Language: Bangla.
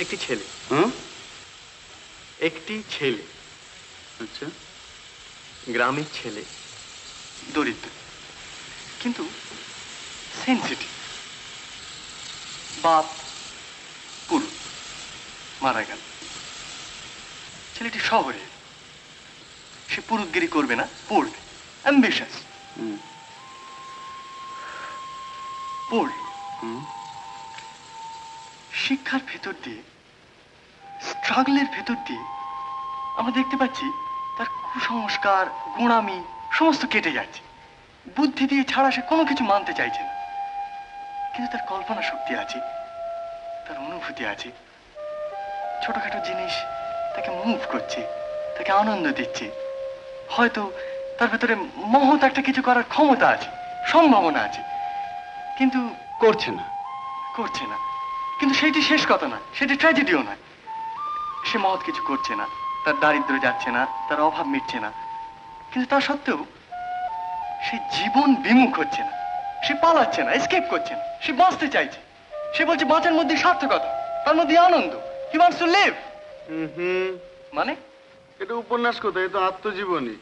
একটি ছেলে। একটি ছেলে। আচ্ছা, গ্রামের ছেলে, দরিদ্র, কিন্তু সেন্সিটিভ। বাপ পুরুষ, মারা গেল। ছেলেটি শহরে, সে পুরুতগিরি করবে না, পড়বে, অ্যাম্বিশাস। পড়ল, শিক্ষার ভেতর দিয়ে, স্ট্রাগলের ভেতর দিয়ে আমরা দেখতে পাচ্ছি তার কুসংস্কার, গোঁড়ামি সমস্ত কেটে যাচ্ছে। বুদ্ধি দিয়ে ছাড়া সে কোনো কিছু মানতে চাইছে না, কিন্তু তার কল্পনা শক্তি আছে, তার অনুভূতি আছে। ছোটখাটো জিনিস তাকে মুভ করছে, তাকে আনন্দ দিচ্ছে। হয়তো তার ভেতরে মহৎ একটা কিছু করার ক্ষমতা আছে, সম্ভাবনা আছে, কিন্তু করছে না। করছে না। কিন্তু সেইটি শেষ কথা না, সেটি ট্র্যাজেডিও নয়। সে মহৎ কিছু করছে না, তার দারিদ্র্য যাচ্ছে না, তার অভাব মিটছে না, কিন্তু তা সত্ত্বেও সে জীবন বিমুখ হচ্ছে না, সে পালাচ্ছে না, এসকেপ করছে না, সে বাঁচতে চাইছে। সে বলছে বাঁচার মধ্যে সার্থকতা, তার মধ্যে আনন্দ। He wants to live. মানে মানে এটা উপন্যাস কোথায়? এ তো আত্মজীবনী।